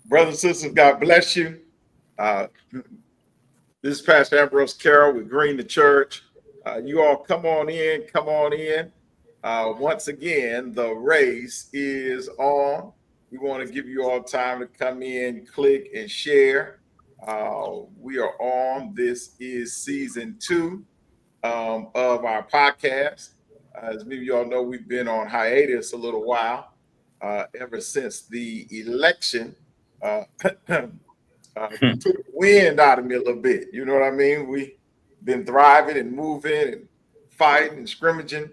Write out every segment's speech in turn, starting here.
Brothers and sisters, God bless you. This is Pastor Ambrose Carroll with Green the Church. You all come on in, come on in. Once again, the race is on. We want to give you all time to come in, click, and share. We are on. This is season 2 of our podcast. As many of you all know, we've been on hiatus a little while, ever since the election. Took the wind out of me a little bit. You know what I mean? We've been thriving and moving and fighting and scrimmaging.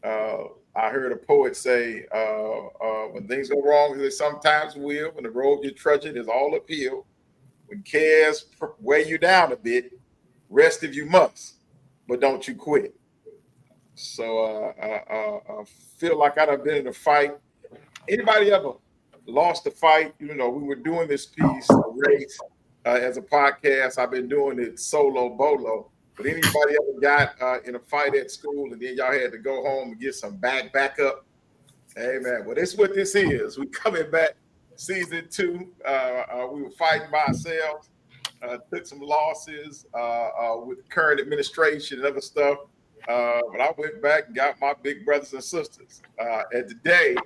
I heard a poet say, when things go wrong, they sometimes will. When the road you're trudging is all uphill, when cares weigh you down a bit, rest if you must, but don't you quit. So I feel like I've been in a fight. Anybody ever lost a fight? You know, we were doing this piece, the race, as a podcast. I've been doing it solo bolo. But anybody ever got in a fight at school and then y'all had to go home and get some backup? Hey man, well, that's what this is. We coming back, season 2. We were fighting by ourselves. Took some losses with the current administration and other stuff. But I went back and got my big brothers and sisters. And today,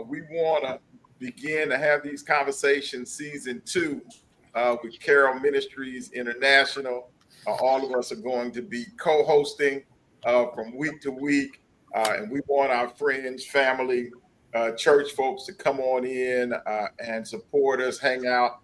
we want to begin to have these conversations, season 2, with Carroll Ministries International. All of us are going to be co-hosting from week to week. And we want our friends, family, church folks to come on in and support us, hang out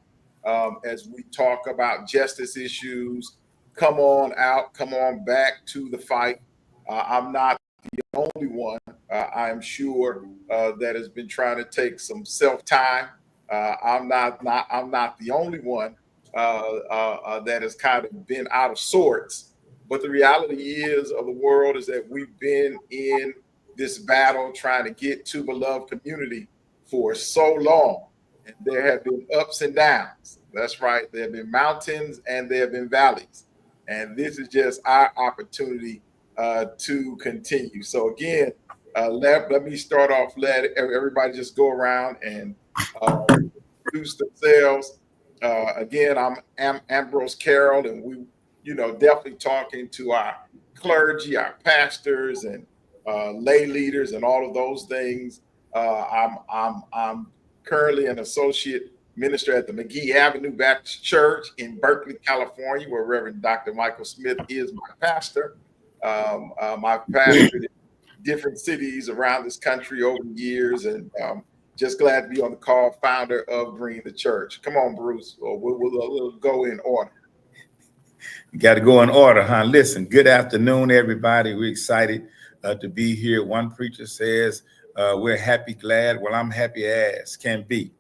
as we talk about justice issues. Come on out, come on back to the fight. I'm not the only one, I am sure, that has been trying to take some self-time. I'm not the only one that has kind of been out of sorts. But the reality of the world is that we've been in this battle trying to get to beloved community for so long. And there have been ups and downs. That's right. There have been mountains and there have been valleys. And this is just our opportunity to continue. So again, let me start off. Let everybody just go around and introduce themselves. Again, I'm Ambrose Carroll, and we, definitely talking to our clergy, our pastors, and lay leaders, and all of those things. I'm currently an associate minister at the McGee Avenue Baptist Church in Berkeley, California, where Reverend Dr. Michael Smith is my pastor. I've pastored in different cities around this country over the years, and just glad to be on the call, founder of Green the Church. Come on, Bruce. We'll go in order. You got to go in order, huh? Listen, good afternoon, everybody. We're excited to be here. One preacher says, we're happy, glad. Well, I'm happy as can be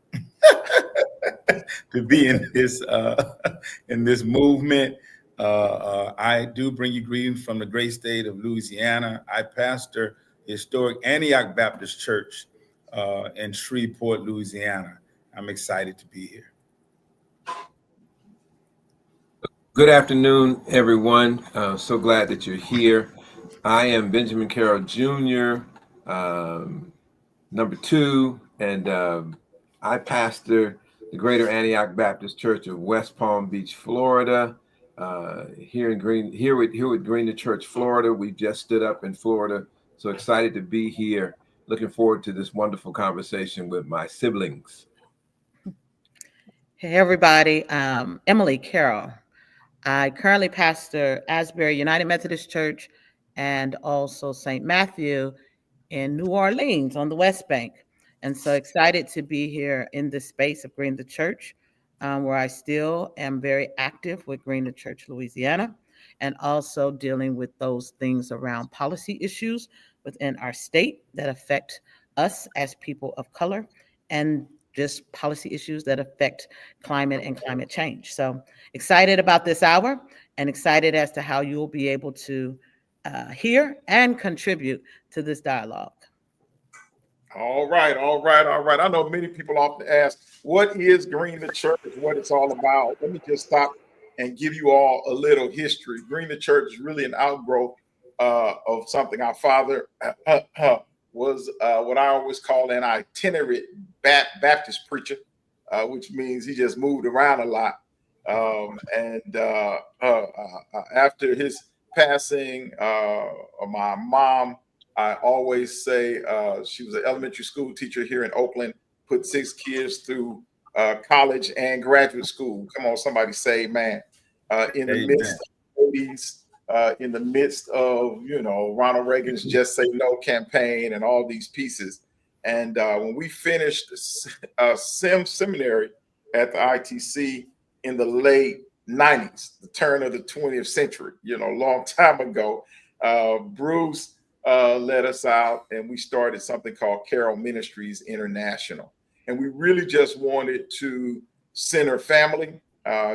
to be in this movement. I do bring you greetings from the great state of Louisiana. I pastor historic Antioch Baptist Church in Shreveport, Louisiana. I'm excited to be here. Good afternoon, everyone. So glad that you're here. I am Benjamin Carroll Jr., number 2, and I pastor the Greater Antioch Baptist Church of West Palm Beach, Florida. Here with Green the Church, Florida. We just stood up in Florida, so excited to be here. Looking forward to this wonderful conversation with my siblings. Hey, everybody. Emily Carroll. I currently pastor Asbury United Methodist Church and also St. Matthew in New Orleans on the West Bank. And so excited to be here in this space of Green the Church, where I still am very active with Green the Church Louisiana, and also dealing with those things around policy issues within our state that affect us as people of color, and just policy issues that affect climate and climate change. So excited about this hour, and excited as to how you'll be able to hear and contribute to this dialogue. All right, all right, all right. I know many people often ask, what is Green the Church? What it's all about. Let me just stop and give you all a little history. Green the Church is really an outgrowth of something. Our father was what I always call an itinerant Baptist preacher, which means he just moved around a lot. After his passing, my mom, I always say she was an elementary school teacher here in Oakland, put 6 kids through college and graduate school. Come on, somebody say amen. In the midst of the 80s, in the midst of, Ronald Reagan's Just Say No campaign and all these pieces. And when we finished seminary at the ITC in the late 90s, the turn of the 20th century, a long time ago, Bruce led us out, and we started something called Carroll Ministries International. And we really just wanted to center family,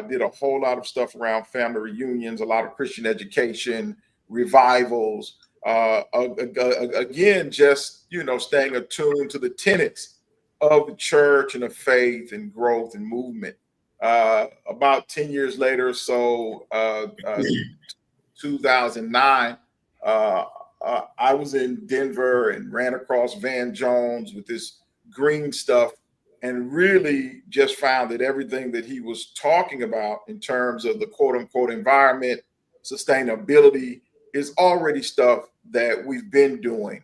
did a whole lot of stuff around family reunions, a lot of Christian education, revivals, again, just, staying attuned to the tenets of the church and of faith and growth and movement. About 10 years later, so 2009, I was in Denver and ran across Van Jones with this green stuff, and really just found that everything that he was talking about in terms of the quote unquote environment, sustainability, is already stuff that we've been doing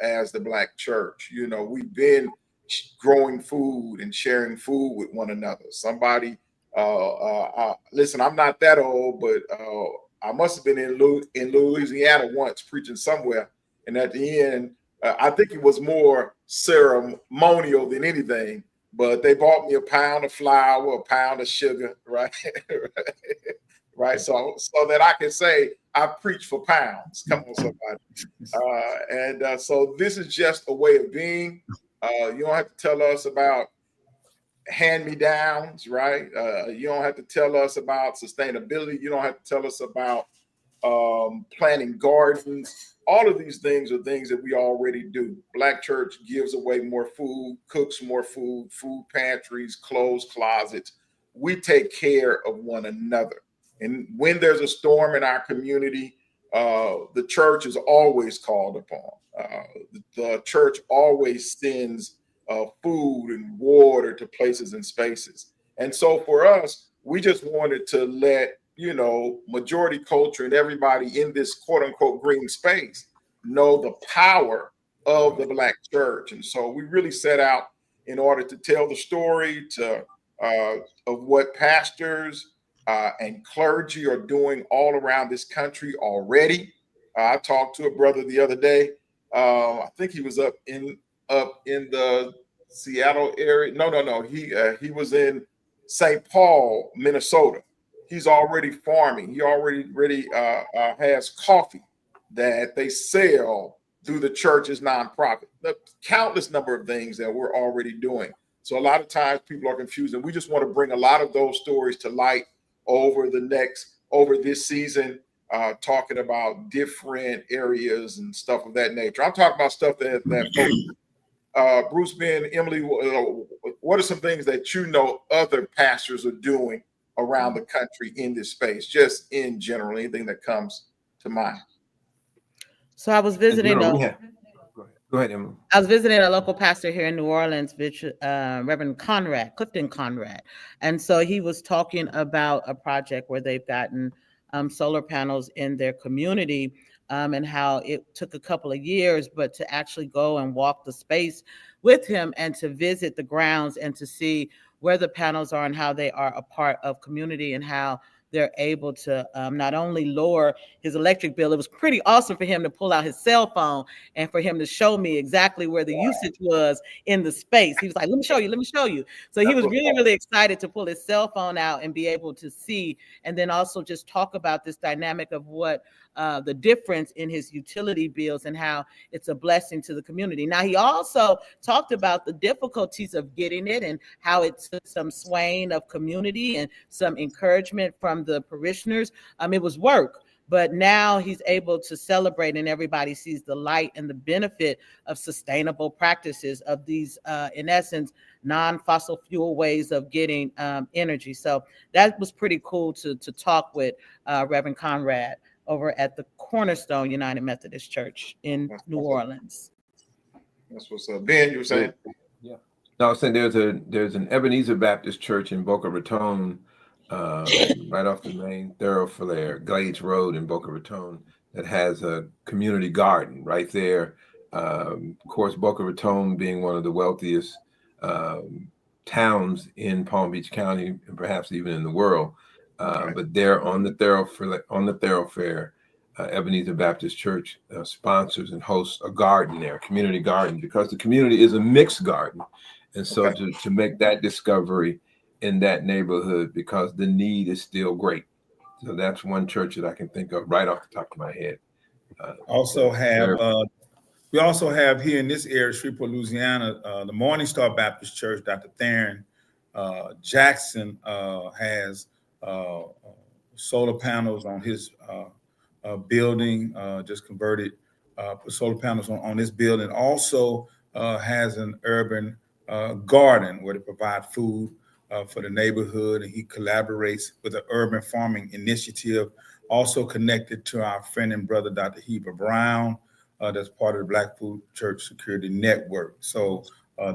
as the Black church. We've been growing food and sharing food with one another. Somebody, listen, I'm not that old, but I must have been in Louisiana once preaching somewhere. And at the end, I think it was more ceremonial than anything, but they bought me a pound of flour, a pound of sugar, right? Right. So that I can say I preach for pounds. Come on, somebody. So this is just a way of being. You don't have to tell us about hand-me-downs, right? You don't have to tell us about sustainability. You don't have to tell us about planting gardens. All of these things are things that we already do. Black church gives away more food, cooks more food, food pantries, clothes closets. We take care of one another. And when there's a storm in our community, the church is always called upon. The church always sends food and water to places and spaces. And so for us, we just wanted to let, majority culture and everybody in this quote unquote green space know the power of the Black church. And so we really set out in order to tell the story of what pastors and clergy are doing all around this country already. I talked to a brother the other day. I think he was up in the Seattle area. No. He was in St. Paul, Minnesota. He's already farming. He already has coffee that they sell through the church's nonprofit. The countless number of things that we're already doing. So a lot of times people are confused, and we just want to bring a lot of those stories to light over this season, talking about different areas and stuff of that nature. I'm talking about stuff that Bruce, Ben, Emily, what are some things that other pastors are doing around the country in this space, just in general, anything that comes to mind? So I was visiting. Go ahead, Emily. I was visiting a local pastor here in New Orleans, Reverend Clifton Conrad. And so he was talking about a project where they've gotten solar panels in their community, and how it took a couple of years, but to actually go and walk the space with him and to visit the grounds and to see where the panels are and how they are a part of community, and how they're able to not only lower his electric bill. It was pretty awesome for him to pull out his cell phone and for him to show me exactly where the usage was in the space. He was like, let me show you, let me show you. So he was really, really excited to pull his cell phone out and be able to see, and then also just talk about this dynamic of what the difference in his utility bills and how it's a blessing to the community. Now, he also talked about the difficulties of getting it and how it took some swaying of community and some encouragement from the parishioners. It was work, but now he's able to celebrate, and everybody sees the light and the benefit of sustainable practices of these, in essence, non-fossil fuel ways of getting energy. So that was pretty cool to talk with Reverend Conrad over at the Cornerstone United Methodist Church in New Orleans. That's what's up. Ben, you were saying? Yeah. No, I was saying there's an Ebenezer Baptist Church in Boca Raton, right off the main thoroughfare, Glades Road in Boca Raton, that has a community garden right there. Of course, Boca Raton being one of the wealthiest towns in Palm Beach County and perhaps even in the world. But there on the thoroughfare, Ebenezer Baptist Church sponsors and hosts a garden there, a community garden, because the community is a mixed garden. And so to make that discovery in that neighborhood, because the need is still great. So that's one church that I can think of right off the top of my head. We also have here in this area, Shreveport, Louisiana, the Morning Star Baptist Church. Dr. Theron Jackson has solar panels on his building, just converted, put solar panels on this building. Also has an urban garden where they provide food for the neighborhood, and he collaborates with an urban farming initiative, also connected to our friend and brother, Dr. Heber Brown, that's part of the Black Food Church Security Network. So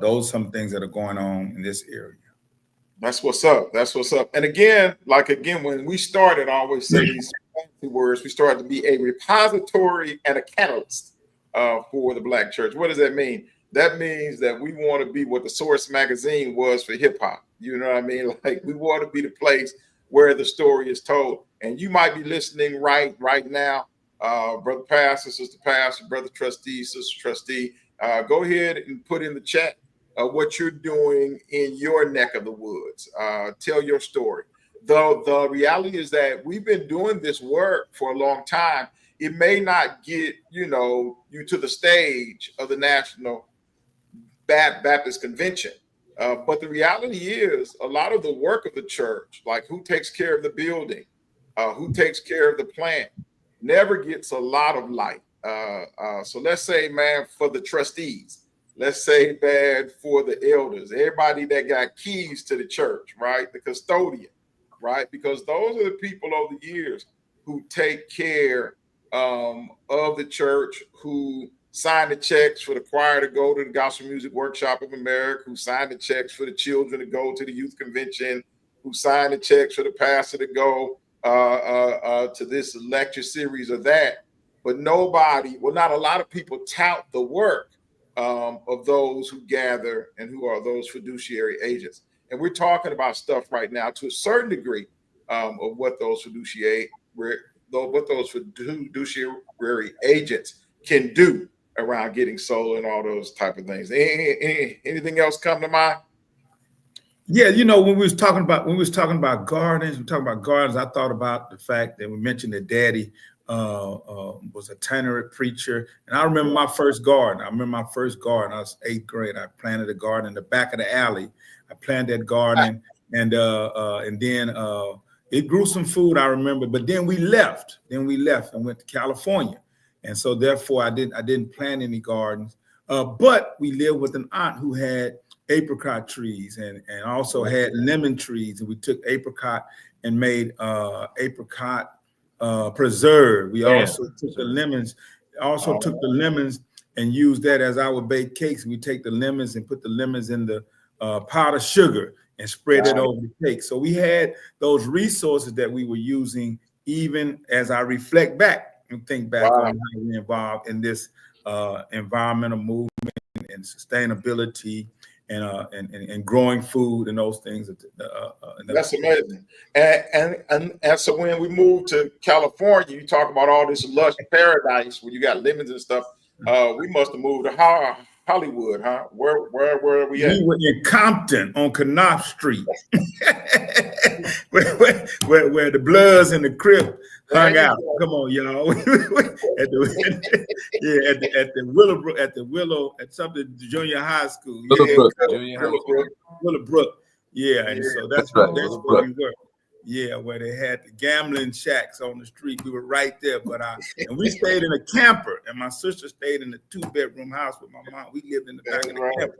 those are some things that are going on in this area. That's what's up. That's what's up. And again, when we started, I always say these fancy words, we started to be a repository and a catalyst for the Black church. What does that mean? That means that we want to be what the Source magazine was for hip hop. You know what I mean? Like, we want to be the place where the story is told. And you might be listening right now, brother pastor, sister pastor, brother trustee, sister trustee. Go ahead and put in the chat what you're doing in your neck of the woods. Tell your story. Though the reality is that we've been doing this work for a long time. It may not get you to the stage of the National Baptist Convention, but the reality is a lot of the work of the church, like who takes care of the building, who takes care of the plant, never gets a lot of light. So let's say, man, for the trustees, let's say, bad for the elders, everybody that got keys to the church, right? The custodian, right? Because those are the people over the years who take care of the church, who sign the checks for the choir to go to the Gospel Music Workshop of America, who sign the checks for the children to go to the youth convention, who sign the checks for the pastor to go to this lecture series or that. But nobody, well, not a lot of people tout the work of those who gather and who are those fiduciary agents. And we're talking about stuff right now to a certain degree of what those fiduciary agents can do around getting solar and all those type of things. Anything else come to mind? Yeah, when we was talking about gardens, I thought about the fact that we mentioned that Daddy was a itinerant preacher, and I remember my first garden. I was 8th grade. I planted a garden in the back of the alley. I planted that garden, and then it grew some food, I remember. But then we left. and went to California, and so therefore I didn't plant any gardens. But we lived with an aunt who had apricot trees and also had lemon trees, and we took apricot and made apricot preserve. We also took the lemons, and used that as our baked cakes. We take the lemons and put the lemons in the powdered sugar and spread it over the cake. So we had those resources that we were using, even as I reflect back and think back on how we involved in this environmental movement and sustainability and growing food and those things. That's amazing. And so when we moved to California, you talk about all this lush paradise where you got lemons and stuff. We must have moved to Hollywood, huh? Where are we at? We were in Compton on Knopf Street, where the Bloods and the Crips hung out. Come on, y'all. at the Willow at something junior high school. Willowbrook, junior high school. Willowbrook. Yeah, and so that's where we were. Yeah, where they had the gambling shacks on the street. We were right there, and we stayed in a camper, and my sister stayed in a 2-bedroom house with my mom. We lived in the back of the camper.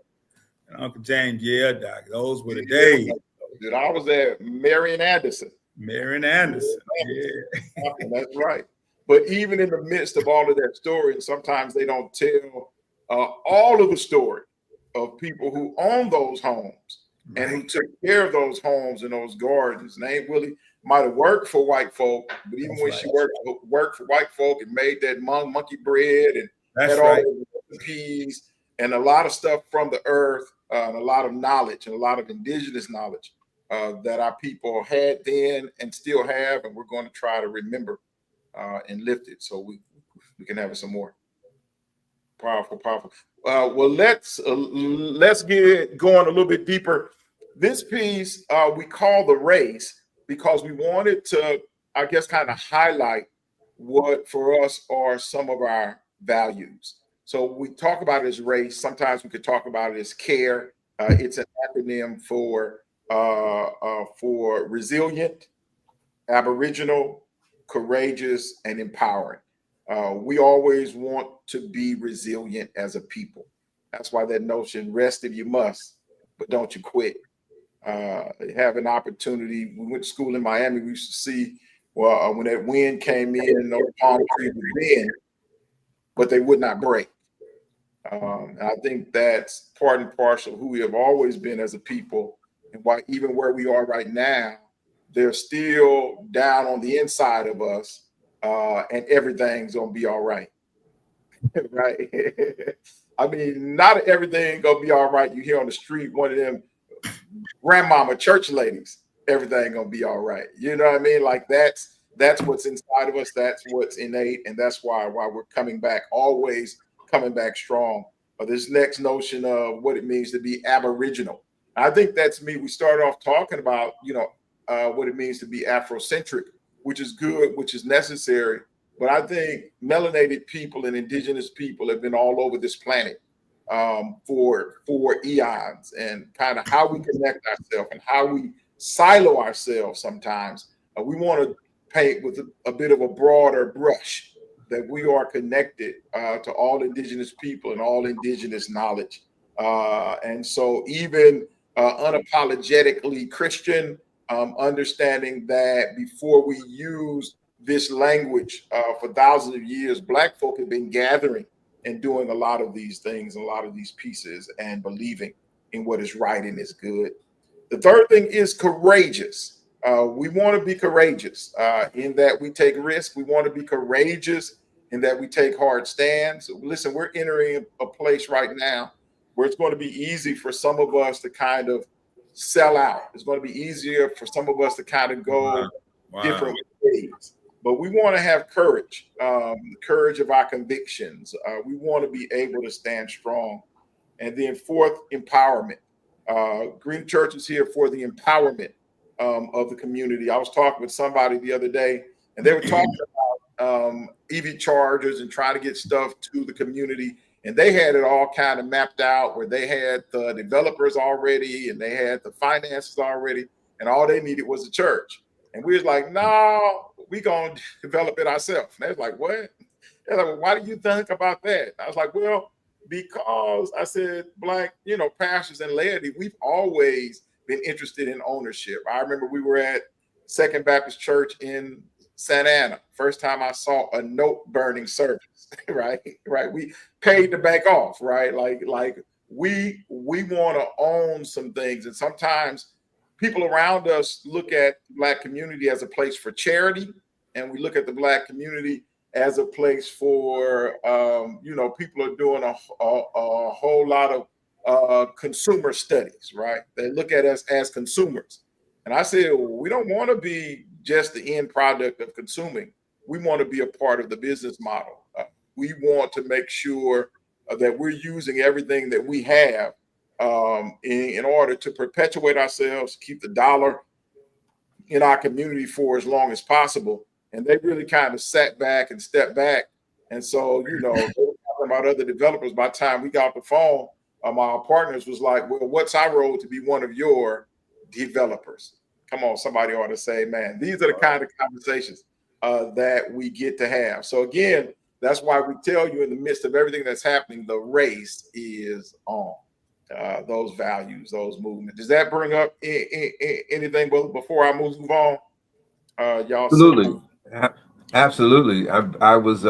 And Uncle James, Doc, those were the days. Dude, I was at Marion Anderson. Yeah. That's right. But even in the midst of all of that story, and sometimes they don't tell all of the story of people who own those homes. Right. And who took care of those homes and those gardens. And Aunt Willie might have worked for white folk, but even when she worked for white folk and made that monkey bread and had all the recipes and a lot of stuff from the earth, and a lot of knowledge and a lot of indigenous knowledge that our people had then and still have, and we're going to try to remember and lift it so we can have it some more. Powerful. Well, let's get going a little bit deeper. This piece we call the race because we wanted to, I guess, kind of highlight what for us are some of our values. So we talk about it as race. Sometimes we could talk about it as care. It's an acronym for resilient, aboriginal, courageous, and empowering. We always want to be resilient as a people. That's why that notion, rest if you must, but don't you quit. Have an opportunity. We went to school in Miami. We used to see, when that wind came in, those palm trees would bend, but they would not break. And I think that's part and parcel of who we have always been as a people, and why even where we are right now, they're still down on the inside of us, and everything's gonna be all right. Right? I mean, not everything gonna be all right. You hear on the street one of them grandmama church ladies, everything gonna be all right. You know what I mean? Like that's what's inside of us. That's what's innate, and that's why we're coming back, always coming back strong. This next notion of what it means to be Aboriginal. I think that's me. We started off talking about, what it means to be Afrocentric, which is good, which is necessary. But I think melanated people and indigenous people have been all over this planet for eons, and kind of how we connect ourselves and how we silo ourselves sometimes. We want to paint with a bit of a broader brush that we are connected to all indigenous people and all indigenous knowledge. And so even unapologetically Christian, understanding that before we use this language for thousands of years, Black folk have been gathering and doing a lot of these things, a lot of these pieces, and believing in what is right and is good. The third thing is courageous. We want to be courageous in that we take risks. We want to be courageous in that we take hard stands. Listen, we're entering a place right now where it's going to be easy for some of us to kind of sell out. It's going to be easier for some of us to kind of go different ways. But we want to have courage, courage of our convictions. We want to be able to stand strong. And then fourth, empowerment. Green Church is here for the empowerment of the community. I was talking with somebody the other day, and they were talking about EV chargers and trying to get stuff to the community. And they had it all kind of mapped out where they had the developers already and they had the finances already, and all they needed was a church. And we was like, no, we gonna develop it ourselves. And they was like, what? They're like, well, why do you think about that? I was like, well, because I said, Black, pastors and laity, we've always been interested in ownership. I remember we were at Second Baptist Church in Santa Ana. First time I saw a note burning service, right? We paid the bank off, right? Like we want to own some things. And sometimes people around us look at the Black community as a place for charity, and we look at the Black community as a place for, people are doing a whole lot of consumer studies, right? They look at us as consumers. And I said, we don't want to be just the end product of consuming. We want to be a part of the business model. We want to make sure that we're using everything that we have in order to perpetuate ourselves, keep the dollar in our community for as long as possible. And they really kind of sat back and stepped back. And so, they were talking about other developers. By the time we got off the phone, our partners was like, well, what's our role to be one of your developers? Come on, somebody ought to say, man, these are the kind of conversations that we get to have. So again, that's why we tell you in the midst of everything that's happening, the race is on. Those values, those movements. Does that bring up anything before I move on? Y'all. Absolutely. Absolutely. I was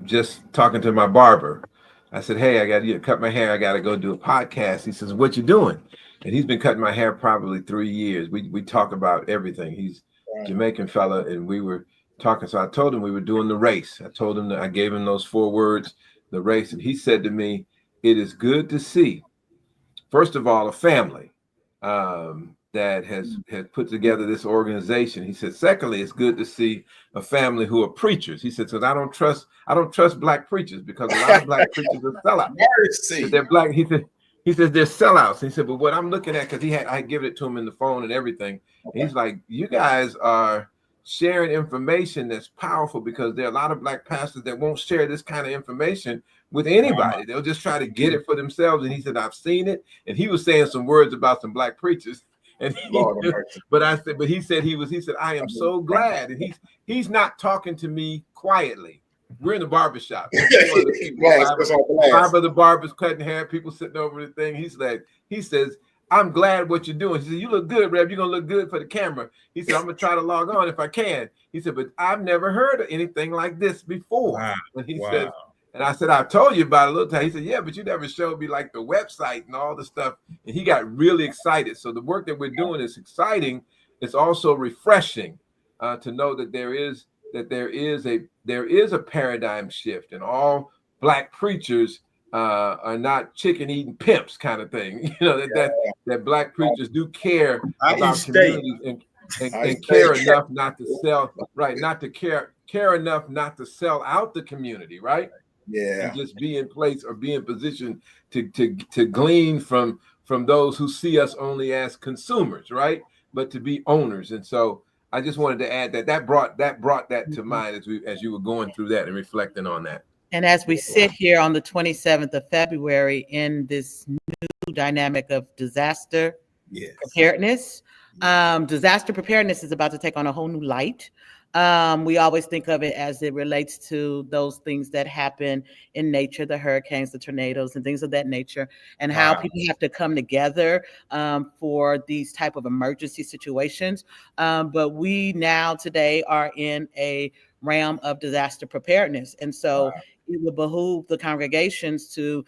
just talking to my barber. I said, hey, I got to cut my hair. I got to go do a podcast. He says, what you doing? And he's been cutting my hair probably 3 years. We talk about everything. He's a Jamaican fella, and we were talking. So I told him we were doing the race. I told him that I gave him those 4 words, the race. And he said to me, it is good to see, first of all, a family that has put together this organization. He said, secondly, it's good to see a family who are preachers. He said, because I don't trust black preachers, because a lot of black preachers are sellouts. They're black. He says they're sellouts. He said, but what I'm looking at, because I give it to him in the phone and everything. Okay. And he's like, you guys are sharing information that's powerful, because there are a lot of black pastors that won't share this kind of information with anybody. They'll just try to get it for themselves. And he said, I've seen it. And he was saying some words about some black preachers. And he said, I am so glad. And he's not talking to me quietly. We're in the barbershop. 5 of the barbers cutting hair, people sitting over the thing. He says, I'm glad what you're doing. He said, you look good, Rev. You're going to look good for the camera. He said, I'm going to try to log on if I can. He said, but I've never heard of anything like this before. Wow. And he said, and I said, I've told you about it a little time. He said, yeah, but you never showed me like the website and all the stuff. And he got really excited. So the work that we're doing is exciting. It's also refreshing to know that there is a paradigm shift, and all black preachers are not chicken eating pimps kind of thing. That black preachers do care about communities and care enough not to sell, right? Not to care enough not to sell out the community, right? Yeah. And just be in place or be in position to glean from those who see us only as consumers, right? But to be owners. And so I just wanted to add that brought that to mind as you were going through that and reflecting on that. And as we sit here on the 27th of February in this new dynamic of disaster preparedness, disaster preparedness is about to take on a whole new light. We always think of it as it relates to those things that happen in nature, the hurricanes, the tornadoes, and things of that nature, and how people have to come together for these type of emergency situations. But we now today are in a realm of disaster preparedness. And so it would behoove the congregations to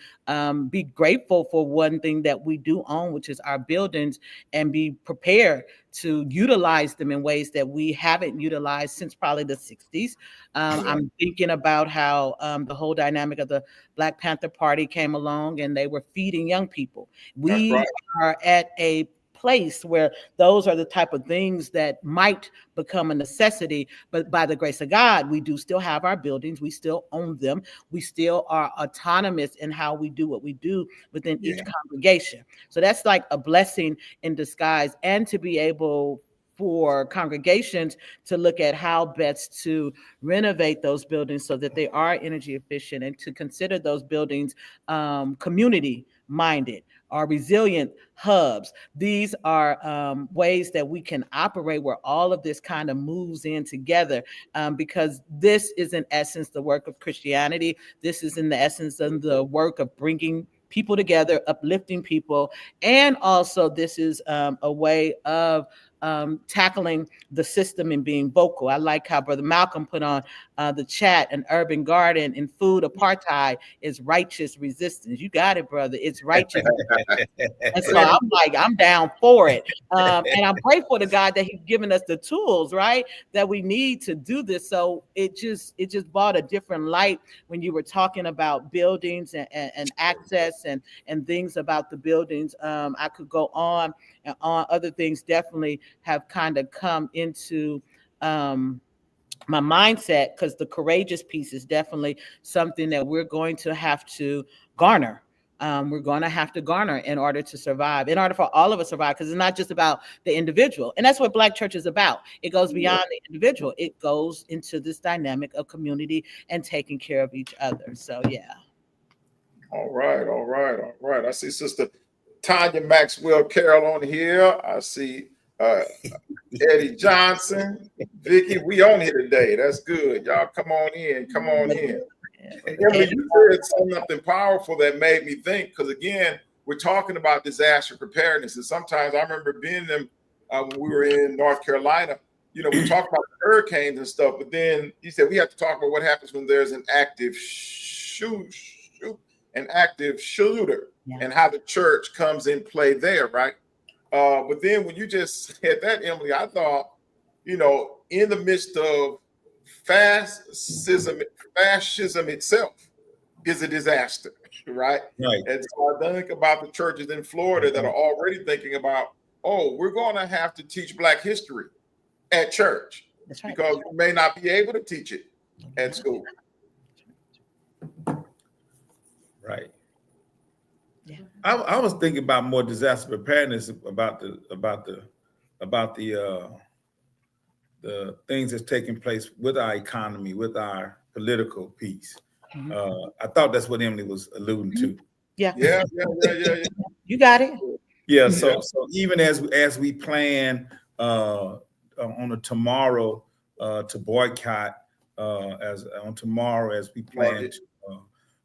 be grateful for one thing that we do own, which is our buildings, and be prepared to utilize them in ways that we haven't utilized since probably the 60s. I'm thinking about how the whole dynamic of the Black Panther Party came along, and they were feeding young people. We are at a place where those are the type of things that might become a necessity, but by the grace of God, we do still have our buildings. We still own them. We still are autonomous in how we do what we do within each congregation. So that's like a blessing in disguise, and to be able for congregations to look at how best to renovate those buildings so that they are energy efficient, and to consider those buildings community minded, are resilient hubs. These are ways that we can operate where all of this kind of moves in together, because this is in essence the work of Christianity. This is in the essence of the work of bringing people together, uplifting people, and also this is a way of tackling the system and being vocal. I like how Brother Malcolm put on the chat, an urban garden and food apartheid is righteous resistance. You got it, brother. It's righteous. And so I'm like, I'm down for it. And I'm grateful to God that He's given us the tools, right, that we need to do this. So it just brought a different light when you were talking about buildings and access and things about the buildings. I could go on and on. Other things definitely have kind of come into my mindset, because the courageous piece is definitely something that we're going to have to garner. We're going to have to garner in order to survive, in order for all of us to survive, because it's not just about the individual. And that's what Black Church is about. It goes beyond the individual. It goes into this dynamic of community and taking care of each other. So, yeah. All right, all right, all right. I see Sister Tanya Maxwell Carroll on here. I see Eddie Johnson, Vicky. We on here today. That's good. Y'all come on in. Come on in. Emily, you said something powerful that made me think, because again, we're talking about disaster preparedness, and sometimes I remember being them when we were in North Carolina. You know, we talk about hurricanes and stuff, but then you said we have to talk about what happens when there's an active shooter, and how the church comes in play there, right? But then when you just said that, Emily, I thought, you know, in the midst of fascism itself is a disaster, right? Right. And so I think about the churches in Florida that are already thinking about, oh, we're going to have to teach Black history at church. That's right. Because we may not be able to teach it at school. Right. Yeah. I was thinking about more disaster preparedness about the things that's taking place with our economy, with our political piece. I thought that's what Emily was alluding to. Yeah. You got it. Yeah. So even as we plan on a tomorrow to boycott, as we plan to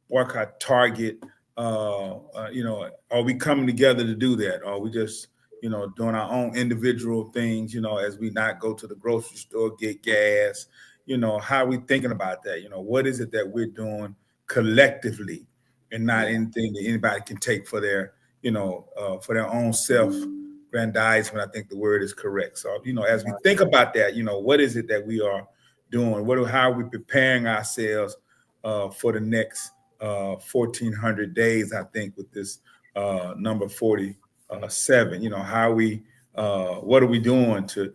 boycott Target. You know, are we coming together to do that? Or are we just, you know, doing our own individual things, you know, as we not go to the grocery store, get gas? You know, how are we thinking about that? You know, what is it that we're doing collectively and not anything that anybody can take for their, you know, for their own self-grandizement? I think the word is correct. So, you know, as we think about that, you know, what is it that we are doing? How are we preparing ourselves for the next 1,400 days, I think, with this number 47. You know, how we, what are we doing to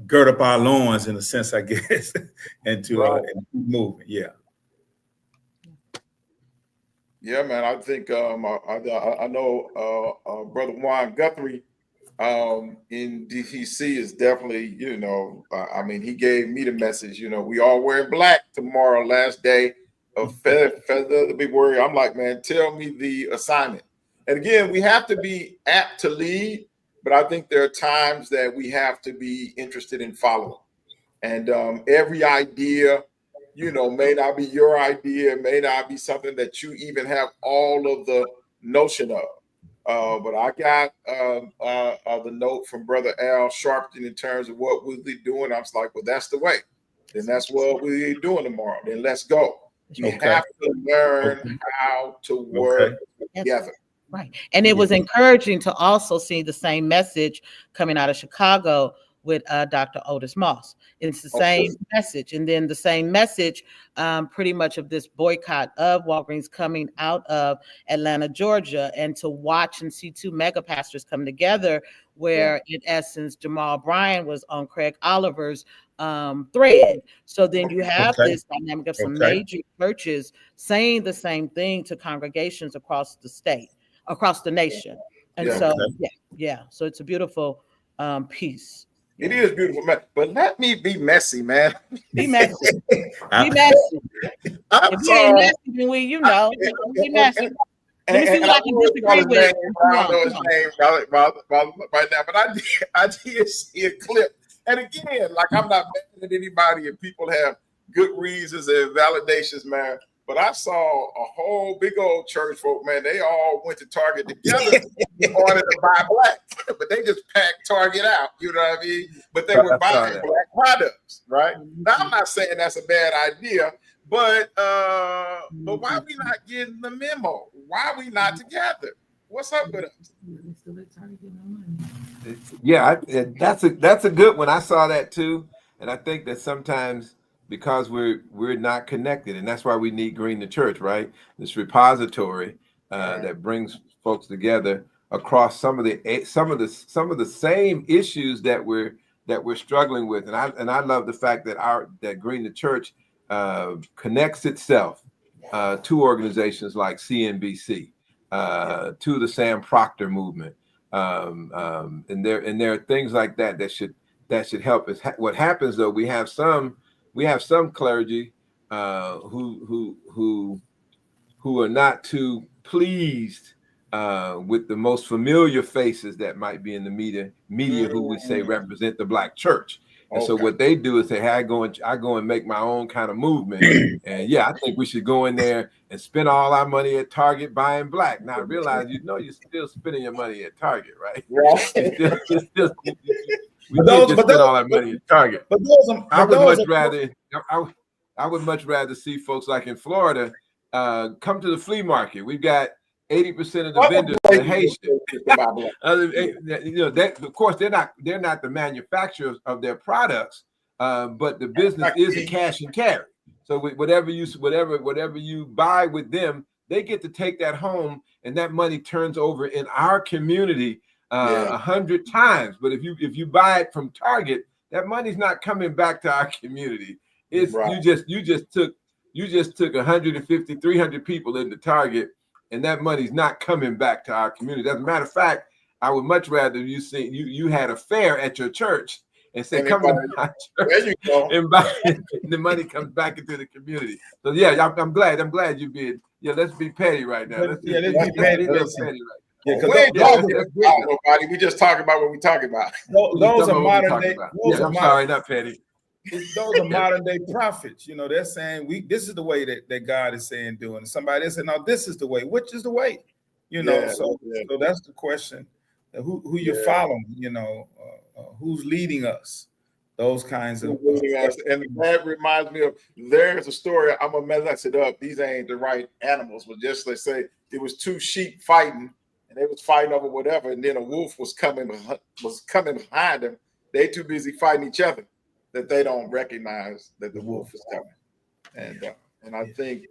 gird up our loins, in a sense, I guess, and to and keep moving. Yeah. Yeah, man. I think I know Brother Juan Guthrie in DC is definitely, you know, I mean, he gave me the message, you know, we all wearing black tomorrow, last day of February. I'm like, man, tell me the assignment. And again, we have to be apt to lead, but I think there are times that we have to be interested in following. And every idea, you know, may not be your idea, may not be something that you even have all of the notion of. But I got the note from Brother Al Sharpton in terms of what we'll be doing. I was like, well, that's the way. Then that's what we're doing tomorrow. Then let's go. We have to learn how to work together. Right. And it was encouraging to also see the same message coming out of Chicago with Dr. Otis Moss. It's the same message. And then the same message pretty much of this boycott of Walgreens coming out of Atlanta, Georgia, and to watch and see two mega pastors come together where in essence, Jamal Bryan was on Craig Oliver's thread. So then you have this dynamic of some major churches saying the same thing to congregations across the state, across the nation. And so it's a beautiful piece. It is beautiful, man. But let me be messy, man. Be messy. Be messy. If you ain't messy, then you know, be messy. Let me see what I can disagree with. I don't know his name right now, but I did see a clip. And again, like, I'm not mad at anybody, and people have good reasons and validations, man. but I saw a whole big old church folk, man. They all went to Target together in order to buy black, but they just packed Target out. You know what I mean? But they were buying black products, right? Now I'm not saying that's a bad idea, but why are we not getting the memo? Why are we not together? What's up with us? Yeah, that's a good one. I saw that too, and I think that sometimes because we're not connected, and that's why we need Green the Church, right? This repository that brings folks together across some of the same issues that we're struggling with, and I love the fact that Green the Church connects itself to organizations like CNBC, to the Sam Proctor movement. And there are things like that should help us. What happens though, we have some clergy who are not too pleased with the most familiar faces that might be in the media who we say represent the Black church. And so what they do is say, hey, I go and make my own kind of movement. And yeah, I think we should go in there and spend all our money at Target buying black. Now I realize, you're still spending your money at Target, right? Right. We can't just spend all our money at Target. I would much rather see folks like in Florida come to the flea market. We've got 80% of the vendors are Haitian. Of course, they're not the manufacturers of their products, but the business is a cash and carry. So whatever you buy with them, they get to take that home, and that money turns over in our community 100 times. But if you buy it from Target, that money's not coming back to our community. It's you just took 150, 300 people into Target, and that money's not coming back to our community. As a matter of fact, I would much rather you had a fair at your church and say, come to my church, there you go, and buy it, and the money comes back into the community. So yeah, I'm glad you being, let's be petty right now. Let's be petty right now. Yeah, we ain't talking about nobody. We just talking about what we talking about. Those are modern day. I'm sorry, not petty. Those are modern day prophets. They're saying this is the way that God is saying doing. Somebody else said, no, this is the way. Which is the way? So that's the question. Who you're following? Who's leading us? Those kinds of and that reminds me of, there's a story. I'm gonna mess it up. These ain't the right animals, but just let's say it was two sheep fighting, and they was fighting over whatever, and then a wolf was coming behind them. They too busy fighting each other that they don't recognize that the wolf is coming. And I think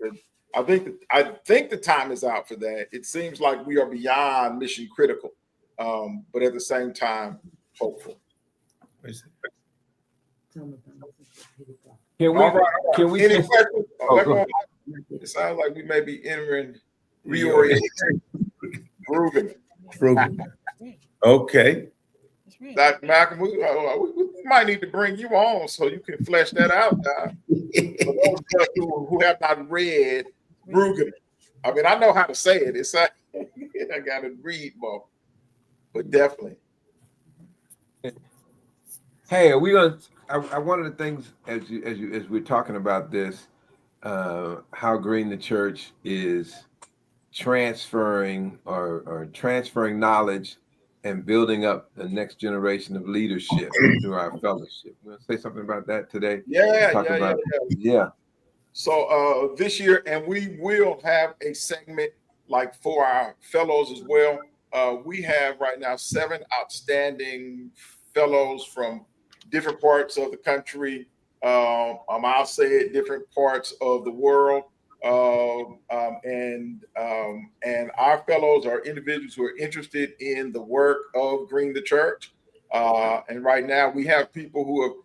the time is out for that. It seems like we are beyond mission critical, but at the same time hopeful. Can we any questions? It sounds like we may be entering reorientation. Grooving. Okay. Dr. Malcolm, we might need to bring you on so you can flesh that out, Doc. For those of us who have not read Brueggemann. I mean, I know how to say it. It's like I got to read more, but definitely. Hey, are we gonna? One of the things as we're talking about this, how Green the Church is transferring or transferring knowledge and building up the next generation of leadership through our fellowship. You want to say something about that today? Yeah. So this year, and we will have a segment like for our fellows as well. We have right now 7 outstanding fellows from different parts of the country. I'll say it, different parts of the world. And our fellows are individuals who are interested in the work of Green the Church. And right now we have people who have,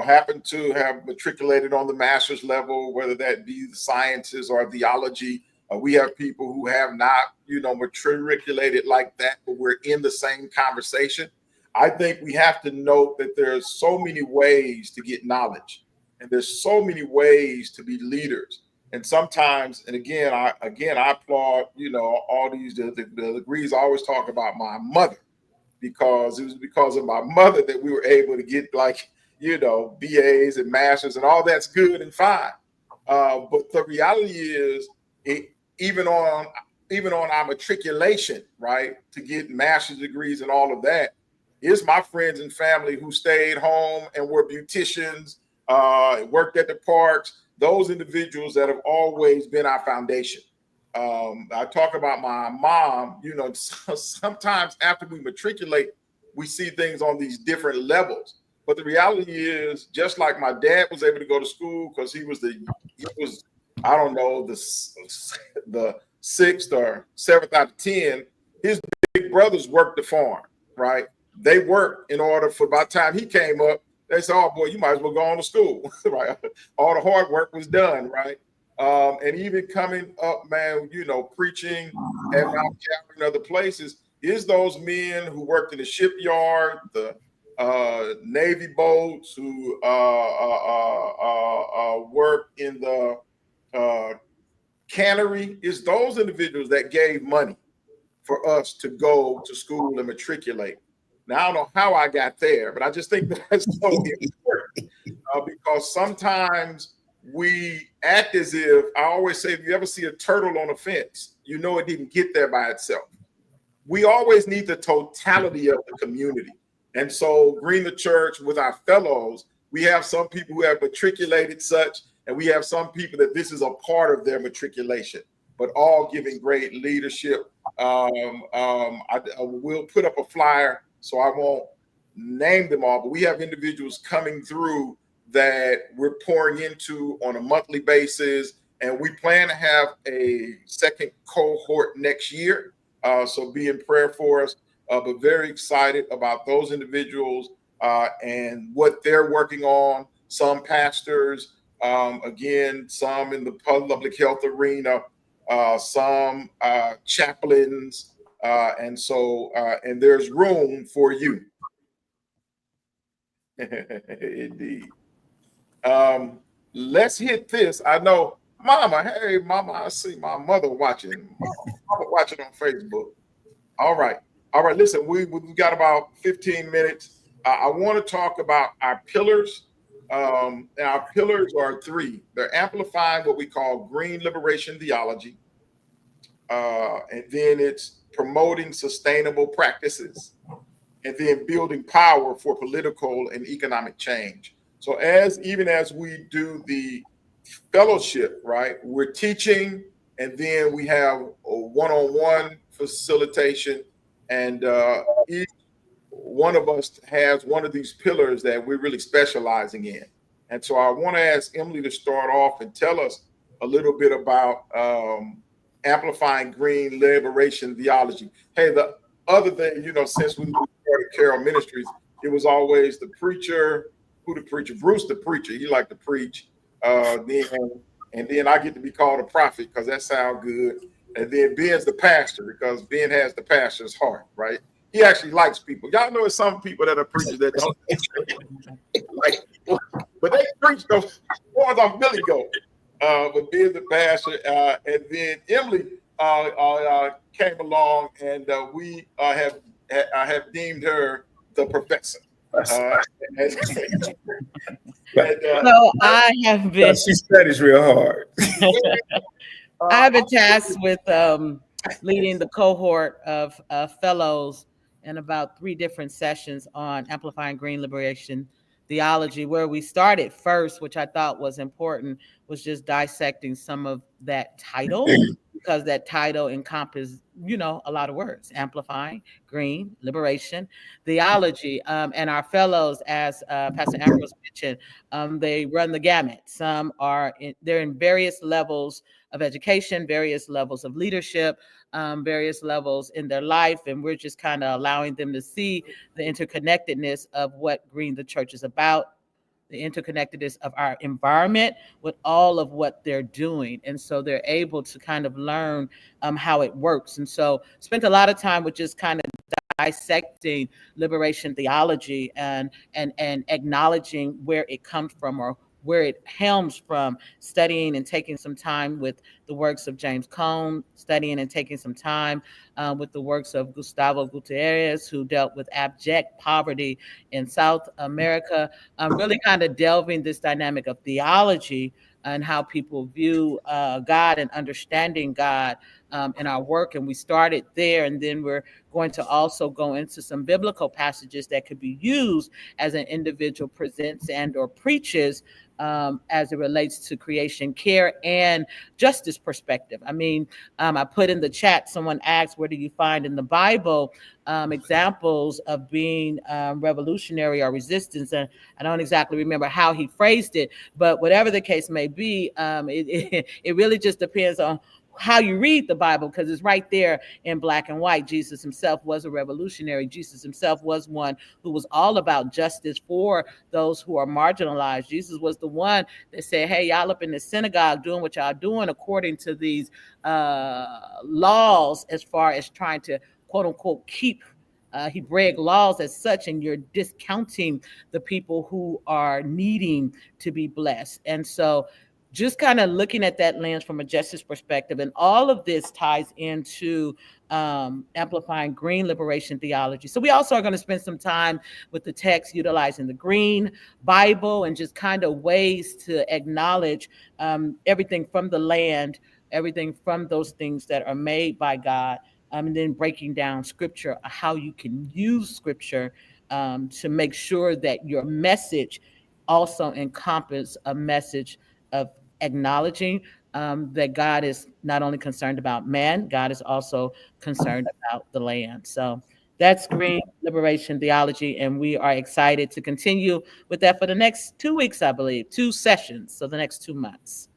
happen to have matriculated on the master's level, whether that be the sciences or theology. We have people who have not, matriculated like that, but we're in the same conversation. I think we have to note that there's so many ways to get knowledge, and there's so many ways to be leaders. And sometimes, and again, I applaud, all these the degrees. I always talk about my mother, because it was because of my mother that we were able to get BAs and masters, and all that's good and fine. But the reality is, it, even on our matriculation, right, to get master's degrees and all of that, is my friends and family who stayed home and were beauticians, worked at the parks. Those individuals that have always been our foundation. I talk about my mom. You know, sometimes after we matriculate, we see things on these different levels. But the reality is, just like my dad was able to go to school because he was I don't know, the sixth or seventh out of 10. His big brothers worked the farm, right? They worked in order for, by the time he came up, they said, "Oh boy, you might as well go on to school," right? All the hard work was done, right? And even coming up, man, you know, preaching at Mount Calvary and other places, is those men who worked in the shipyard, the Navy boats, who work in the cannery, is those individuals that gave money for us to go to school and matriculate. Now, I don't know how I got there, but I just think that's so important because sometimes we act as if, I always say, if you ever see a turtle on a fence, you know it didn't get there by itself. We always need the totality of the community. And so, Green the Church, with our fellows, we have some people who have matriculated such, and we have some people that this is a part of their matriculation, but all giving great leadership. I will put up a flyer, so I won't name them all, but we have individuals coming through that we're pouring into on a monthly basis, and we plan to have a second cohort next year. So be in prayer for us, but very excited about those individuals and what they're working on. Some pastors, again, some in the public health arena, some chaplains, and so and there's room for you. Indeed. Let's hit this. I know, Mama. Hey, Mama, I see my mother watching. Mama watching on Facebook. All right. Listen, we've got about 15 minutes. I want to talk about our pillars. And our pillars are three. They're amplifying what we call green liberation theology. And then it's promoting sustainable practices. And then building power for political and economic change. So even as we do the fellowship, right, we're teaching, and then we have a one-on-one facilitation, and each one of us has one of these pillars that we're really specializing in. And so I want to ask Emily to start off and tell us a little bit about amplifying green liberation theology. Hey, the other thing, you know, since we started Carroll Ministries, it was always the preacher. Who the preacher? Bruce the preacher. He liked to preach. Then I get to be called a prophet because that sounds good. And then Ben's the pastor because Ben has the pastor's heart, right? He actually likes people. Y'all know there's some people that are preachers that don't like people, but they preach those ones on Billy Goat. But Ben's the pastor, and then Emily came along, and we have deemed her the professor. So I have been. She studies real hard. I've been tasked with leading the cohort of fellows in about 3 different sessions on amplifying green liberation theology. Where we started first, which I thought was important, was just dissecting some of that title, because that title encompasses, you know, a lot of words: amplifying green liberation theology. And our fellows, as Pastor Ambrose mentioned, they run the gamut. Some they're in various levels of education, various levels of leadership, various levels in their life, and we're just kind of allowing them to see the interconnectedness of what Green the Church is about, the interconnectedness of our environment with all of what they're doing. And so they're able to kind of learn how it works. And so spent a lot of time with just kind of dissecting liberation theology and acknowledging where it comes from, or where it helms from, studying and taking some time with the works of James Cone, studying and taking some time with the works of Gustavo Gutierrez, who dealt with abject poverty in South America, really kind of delving this dynamic of theology and how people view God and understanding God in our work. And we started there, and then we're going to also go into some biblical passages that could be used as an individual presents and or preaches as it relates to creation care and justice perspective. I mean, I put in the chat, someone asked, where do you find in the Bible examples of being revolutionary or resistance? And I don't exactly remember how he phrased it, but whatever the case may be, it really just depends on how you read the Bible, because it's right there in black and white. Jesus himself was a revolutionary. Jesus himself was one who was all about justice for those who are marginalized. Jesus was the one that said, hey, y'all up in the synagogue doing what y'all doing according to these laws, as far as trying to quote unquote keep Hebraic laws as such, and you're discounting the people who are needing to be blessed. And so just kind of looking at that lens from a justice perspective, and all of this ties into amplifying green liberation theology. So we also are going to spend some time with the text utilizing the Green Bible, and just kind of ways to acknowledge everything from the land, everything from those things that are made by God, and then breaking down scripture, how you can use scripture to make sure that your message also encompass a message of acknowledging that God is not only concerned about man, God is also concerned about the land. So that's green liberation theology, and we are excited to continue with that for the next 2 weeks, I believe, 2 sessions, so the next 2 months.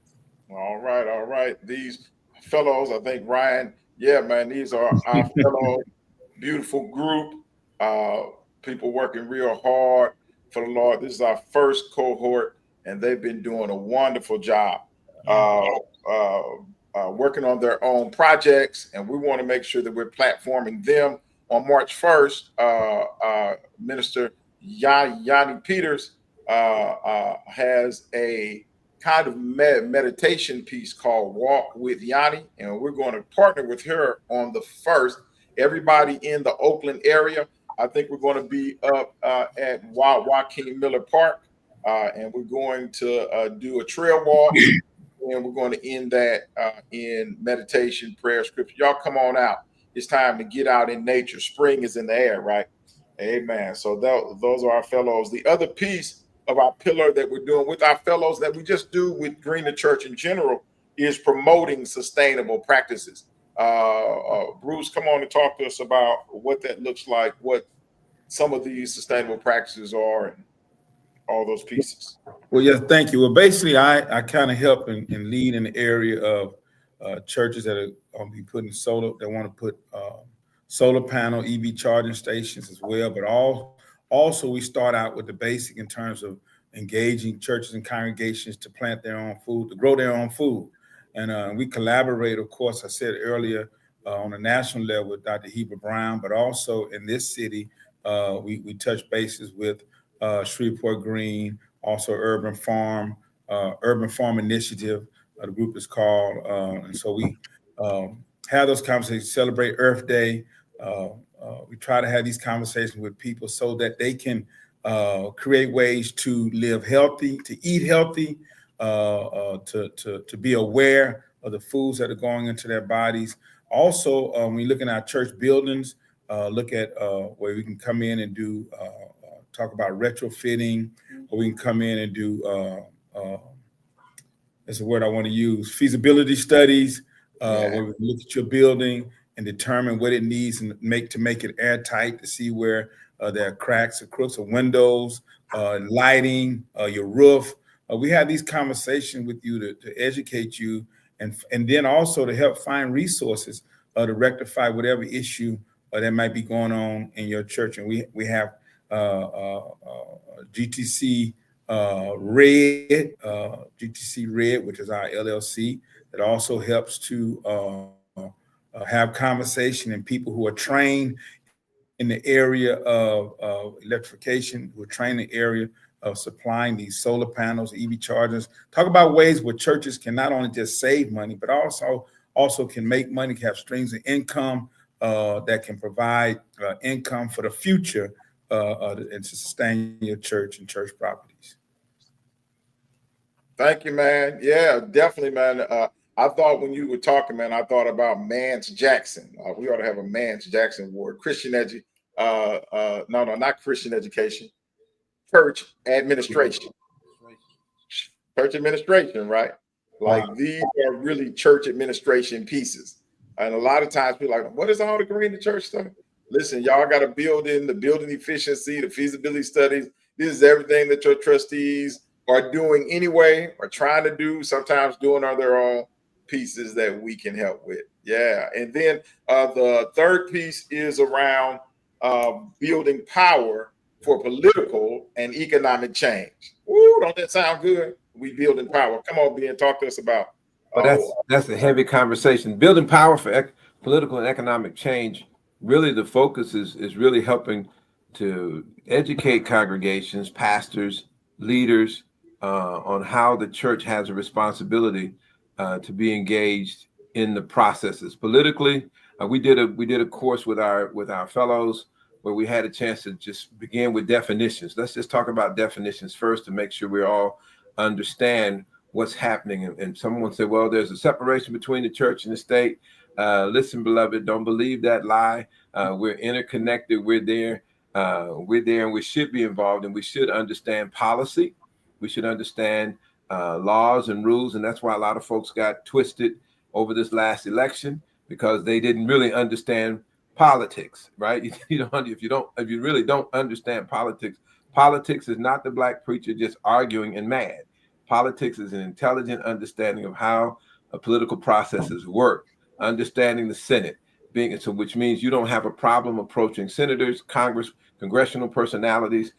All right, all right. These fellows, I think Ryan, yeah, man, these are our fellow beautiful group. Uh, People working real hard for the Lord. This is our first cohort, and they've been doing a wonderful job working on their own projects. And we want to make sure that we're platforming them. On March 1st, Minister Yanni Peters has a kind of meditation piece called Walk with Yanni, and we're going to partner with her on the 1st. Everybody in the Oakland area, I think we're going to be up at Joaquin Miller Park, and we're going to do a trail walk, and we're going to end that in meditation, prayer, scripture. Y'all come on out. It's time to get out in nature. Spring is in the air, right? Amen. So those are our fellows. The other piece of our pillar that we're doing with our fellows, that we just do with Green the Church in general, is promoting sustainable practices. Bruce, come on and talk to us about what that looks like, what some of these sustainable practices are, and all those pieces. Well, yes, thank you. Well, basically, I kind of help and lead in the area of churches that are going to be putting solar, that want to put solar panel, EV charging stations as well. But also, we start out with the basic in terms of engaging churches and congregations to plant their own food, to grow their own food. And we collaborate, of course, I said earlier, on a national level with Dr. Heber Brown, but also in this city, we touch bases with Shreveport Green, also Urban Farm Initiative, the group is called. And so we have those conversations, celebrate Earth Day. We try to have these conversations with people so that they can create ways to live healthy, to eat healthy, to be aware of the foods that are going into their bodies. Also, when you look at our church buildings, look at where we can come in and do talk about retrofitting, or we can come in and do that's a word I want to use, feasibility studies, where we look at your building and determine what it needs and make it airtight, to see where there are cracks or crooks or windows, lighting, your roof. We have these conversations with you to educate you, and then also to help find resources to rectify whatever issue that might be going on in your church. And we have GTC Red, which is our LLC, that also helps to have conversation, and people who are trained in the area of electrification, who are trained in the area of supplying these solar panels, EV chargers. Talk about ways where churches can not only just save money, but also can make money, can have streams of income that can provide income for the future and to sustain your church and church properties. Thank you, man. Yeah, definitely, man. I thought when you were talking, man, I thought about Mance Jackson. We ought to have a Mance Jackson award. No, not Christian education, church administration. Church administration, right? Wow. Like these are really church administration pieces. And a lot of times people are like, what is all the green to church stuff? Listen, y'all got to build in the building efficiency, the feasibility studies. This is everything that your trustees are doing anyway, or trying to do, sometimes doing on their own pieces that we can help with. Yeah. And then the third piece is around building power for political and economic change. Ooh, don't that sound good? We building power. Come on, Ben, talk to us about. But that's a heavy conversation. Building power for political and economic change. Really, the focus is really helping to educate congregations, pastors, leaders on how the church has a responsibility to be engaged in the processes politically. We did a course with our fellows where we had a chance to just begin with definitions. Let's just talk about definitions first to make sure we all understand what's happening. And someone said, well, there's a separation between the church and the state. Listen, beloved, don't believe that lie. We're interconnected. We're there, and we should be involved, and we should understand policy. We should understand laws and rules. And that's why a lot of folks got twisted over this last election, because they didn't really understand politics, right? If you really don't understand politics, politics is not the black preacher just arguing and mad. Politics is an intelligent understanding of how political processes work, understanding the Senate, which means you don't have a problem approaching senators, congressional personalities,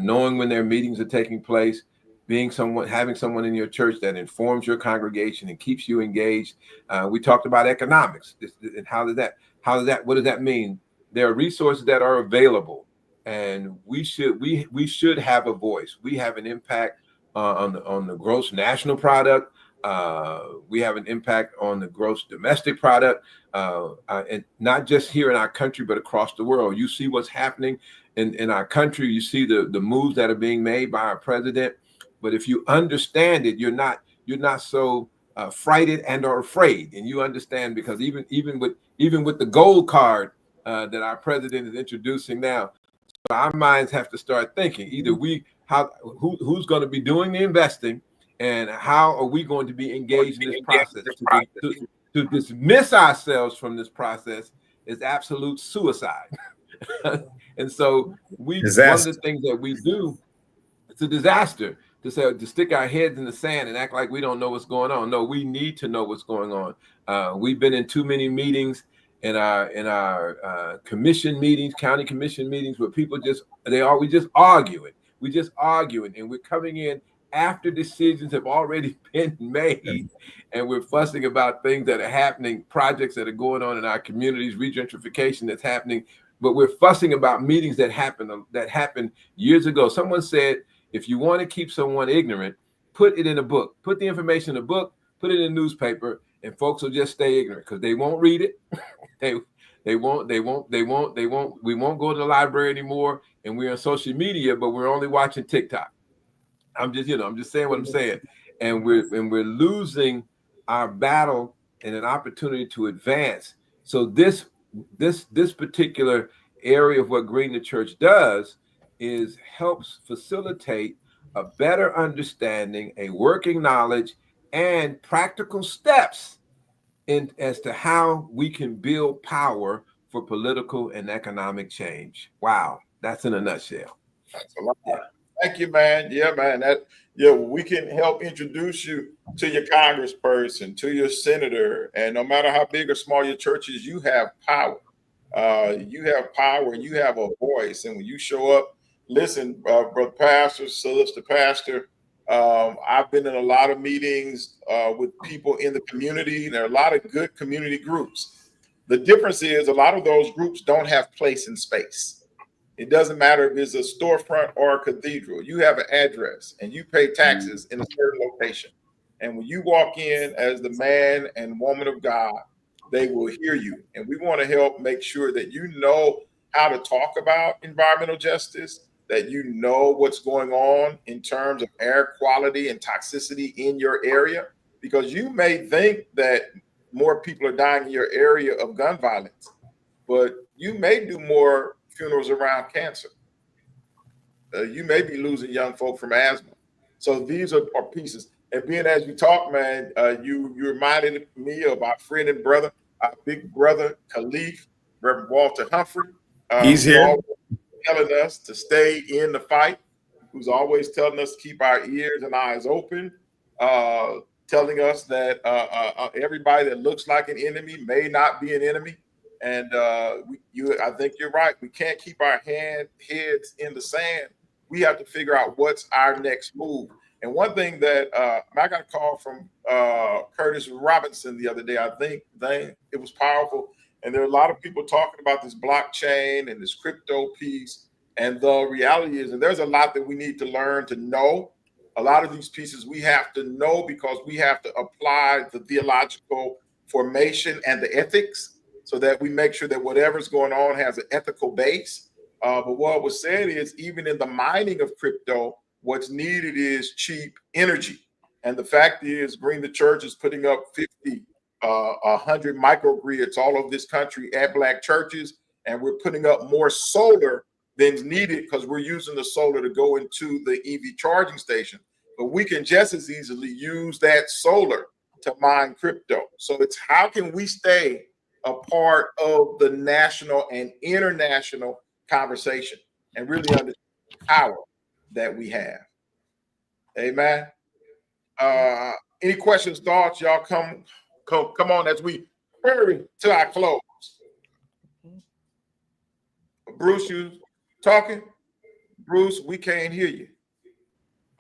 knowing when their meetings are taking place, having someone in your church that informs your congregation and keeps you engaged. We talked about economics, and what does that mean? There are resources that are available, and we should have a voice. We have an impact on the gross national product. We have an impact on the gross domestic product, and not just here in our country, but across the world. You see what's happening in our country. You see the moves that are being made by our president. But if you understand it, you're not so frighted and or afraid, and you understand, because even with the gold card that our president is introducing now, our minds have to start thinking. Either who's going to be doing the investing, and how are we going to be engaged in this process? To dismiss ourselves from this process is absolute suicide. And so one of the things that we do, it's a disaster to stick our heads in the sand and act like we don't know what's going on. No, we need to know what's going on. We've been in too many meetings in our commission meetings, county commission meetings, where people we just arguing. We just arguing, and we're coming in after decisions have already been made, and we're fussing about things that are happening, projects that are going on in our communities, regentrification that's happening, but we're fussing about meetings that happened years ago. Someone said, if you want to keep someone ignorant, put it in a book. Put the information in a book, put it in a newspaper, and folks will just stay ignorant because they won't read it. We won't go to the library anymore, and we're on social media, but we're only watching TikTok. I'm just saying what I'm saying. And we're losing our battle and an opportunity to advance. So this particular area of what Green the Church does is helps facilitate a better understanding, a working knowledge, and practical steps as to how we can build power for political and economic change. Wow, that's in a nutshell. That's a lot. Yeah. Thank you, man. Yeah, man. We can help introduce you to your congressperson, to your senator, and no matter how big or small your church is, you have power. You have power, and you have a voice. And when you show up, listen, brother pastor, sister pastor. I've been in a lot of meetings with people in the community. There are a lot of good community groups. The difference is a lot of those groups don't have place and space. It doesn't matter if it's a storefront or a cathedral. You have an address and you pay taxes in a certain location. And when you walk in as the man and woman of God, they will hear you. And we want to help make sure that you know how to talk about environmental justice, that you know what's going on in terms of air quality and toxicity in your area, because you may think that more people are dying in your area of gun violence, but you may do more funerals around cancer. You may be losing young folk from asthma. So these are pieces. And being as you talk, man, you reminded me of our friend and brother, our big brother, Khalif, Reverend Walter Humphrey, He's who's here. always telling us to stay in the fight, who's always telling us to keep our ears and eyes open, uh, telling us that everybody that looks like an enemy may not be an enemy. And I think you're right. We can't keep our heads in the sand. We have to figure out what's our next move. And one thing that I got a call from Curtis Robinson the other day. I think it was powerful. And there are a lot of people talking about this blockchain and this crypto piece. And the reality is, and there's a lot that we need to learn to know. A lot of these pieces we have to know because we have to apply the theological formation and the ethics so that we make sure that whatever's going on has an ethical base. But what was said is, even in the mining of crypto, what's needed is cheap energy. And the fact is, Green the Church is putting up 50, 100 microgrids all over this country at Black churches. And we're putting up more solar than's needed because we're using the solar to go into the EV charging station. But we can just as easily use that solar to mine crypto. So it's how can we stay a part of the national and international conversation and really understand the power that we have. Amen. Any questions, thoughts? Y'all come on as we hurry to our close. Bruce, you talking? Bruce, we can't hear you.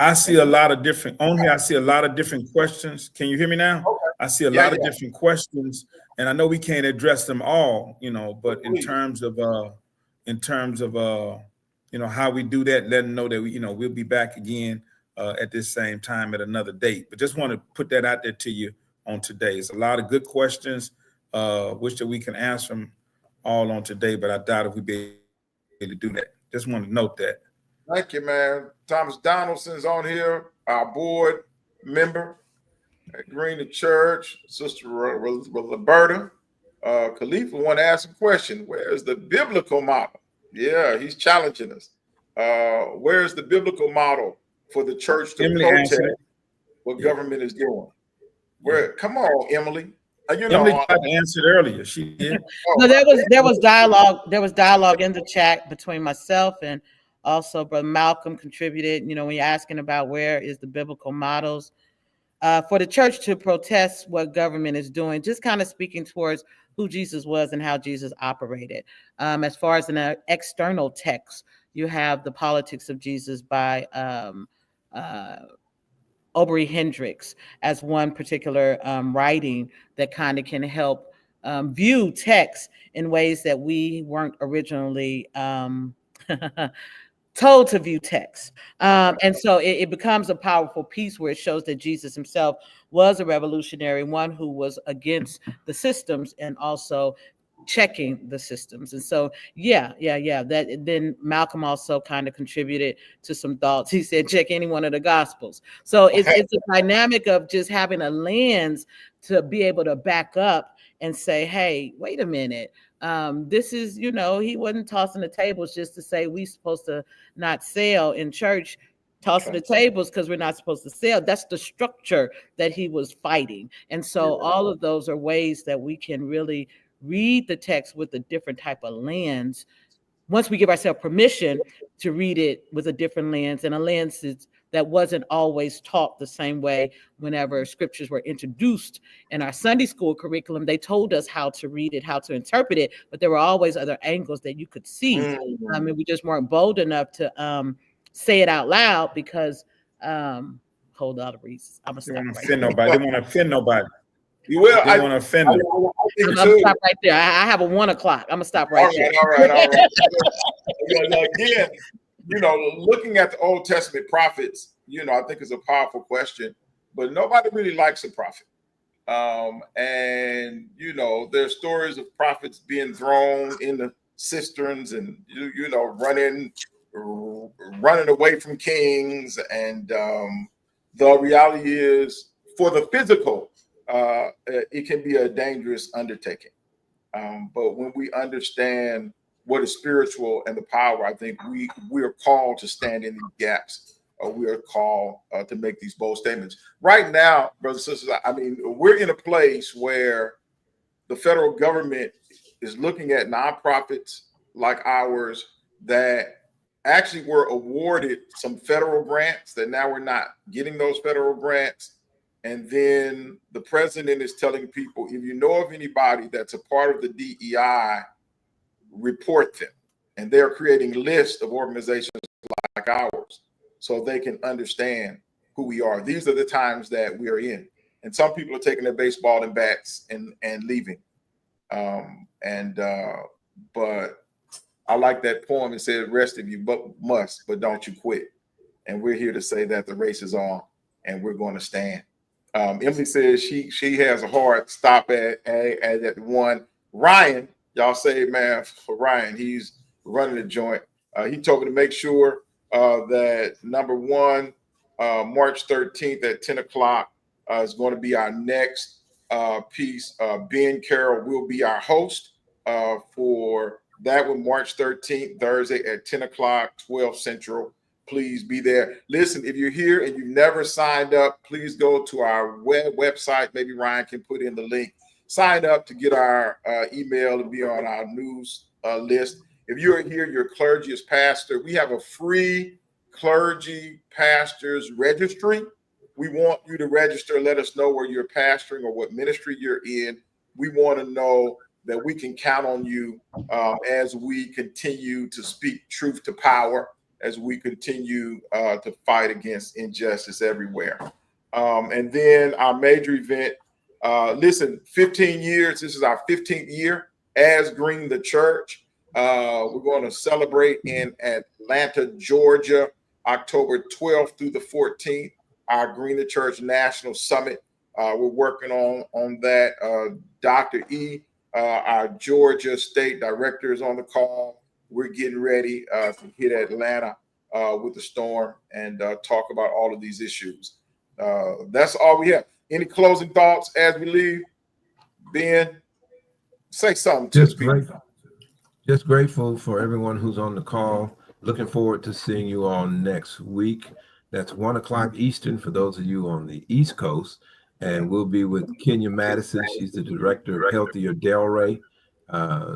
I see a lot of different on here. I see a lot of different questions. Can you hear me now? Okay. I see a lot of different questions, and I know we can't address them all, but in terms of how we do that, let them know that we'll be back again at this same time at another date. But just want to put that out there to you on today. It's a lot of good questions, which that we can answer them all on today, but I doubt if we'll be able to do that. Just want to note that. Thank you, man. Thomas Donaldson's on here, our board member at Green the Church. Sister Roberta. Khalifa want to ask a question. Where's the biblical model? Yeah, he's challenging us. Where's the biblical model for the church to protest what government is doing? Come on, Emily. Emily answered earlier. She did. No, there was dialogue. There was dialogue in the chat between myself and also Brother Malcolm contributed. When you're asking about where is the biblical models for the church to protest what government is doing, just kind of speaking towards who Jesus was and how Jesus operated. As far as an external text, you have The Politics of Jesus by Aubrey Hendricks as one particular writing that kind of can help view text in ways that we weren't originally told to view text. And so it becomes a powerful piece where it shows that Jesus himself was a revolutionary, one who was against the systems and also checking the systems. And so, that then Malcolm also kind of contributed to some thoughts. He said, check any one of the gospels. So it's a dynamic of just having a lens to be able to back up and say, hey, wait a minute. This is, he wasn't tossing the tables just to say we supposed to not sell in church, tossing the tables because we're not supposed to sell. That's the structure that he was fighting. And so all of those are ways that we can really read the text with a different type of lens once we give ourselves permission to read it with a different lens, and a lens that wasn't always taught the same way. Whenever scriptures were introduced in our Sunday school curriculum, they told us how to read it, how to interpret it, but there were always other angles that you could see. And we just weren't bold enough to say it out loud because whole lot of reasons. I'm gonna stop right there. Nobody. They want to offend nobody. You will. I want to offend them. I'm gonna stop right there. I have a 1 o'clock. I'm gonna stop right there. All right. Again, looking at the Old Testament prophets, I think is a powerful question, but nobody really likes a prophet. And there's stories of prophets being thrown in the cisterns and running away from kings. And the reality is, for the physical, it can be a dangerous undertaking. But when we understand what is spiritual and the power, I think we are called to stand in these gaps. We are called to make these bold statements. Right now, brothers and sisters, I mean, we're in a place where the federal government is looking at nonprofits like ours that actually were awarded some federal grants that now we're not getting those federal grants. And then the president is telling people, if you know of anybody that's a part of the DEI, report them. And they're creating lists of organizations like ours so they can understand who we are. These are the times that we are in. And some people are taking their baseball and bats and leaving. But I like that poem. It said, rest of you but don't you quit. And we're here to say that the race is on and we're going to stand. Emily says she has a hard stop at one. Ryan, y'all say man for Ryan. He's running the joint. He told me to make sure that number one, March 13th at 10 o'clock is going to be our next piece. Ben Carroll will be our host for that one, March 13th, Thursday at 10 o'clock, 12 Central. Please be there. Listen, if you're here and you've never signed up, please go to our website. Maybe Ryan can put in the link. Sign up to get our email and be on our news list. If you're here, your clergy is pastor. We have a free clergy pastors registry. We want you to register. Let us know where you're pastoring or what ministry you're in. We want to know that we can count on you as we continue to speak truth to power, as we continue to fight against injustice everywhere. And then our major event, listen, 15 years, this is our 15th year as Green the Church. We're going to celebrate in Atlanta, Georgia, October 12th through the 14th, our Green the Church National Summit. We're working on that. Dr. E, our Georgia State Director, is on the call. We're getting ready to hit Atlanta with the storm and talk about all of these issues. That's all we have. Any closing thoughts as we leave? Ben, say something to people. Just grateful for everyone who's on the call. Looking forward to seeing you all next week. That's 1 o'clock Eastern for those of you on the East Coast. And we'll be with Kenya Madison. She's the director of Healthier Delray.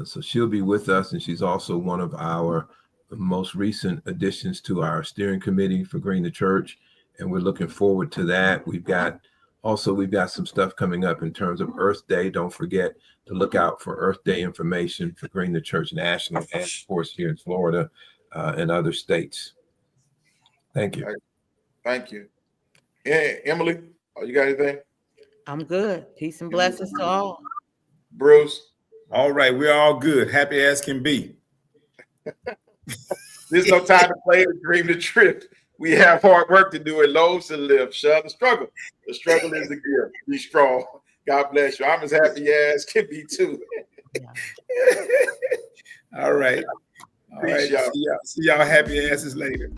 So she'll be with us, and she's also one of our most recent additions to our steering committee for Green the Church. And we're looking forward to that. We've got some stuff coming up in terms of Earth Day. Don't forget to look out for Earth Day information for Green the Church National and, of course, here in Florida and other states. Thank you. Thank you. Emily, you got anything? I'm good. Peace and blessings to all. Bruce? All right, we're all good. Happy as can be. There's no time to play or dream the trip. We have hard work to do and loads to live. Shove the struggle. The struggle is the gift. Be strong. God bless you. I'm as happy as can be too. All right. All right. Peace, y'all. See y'all happy asses later.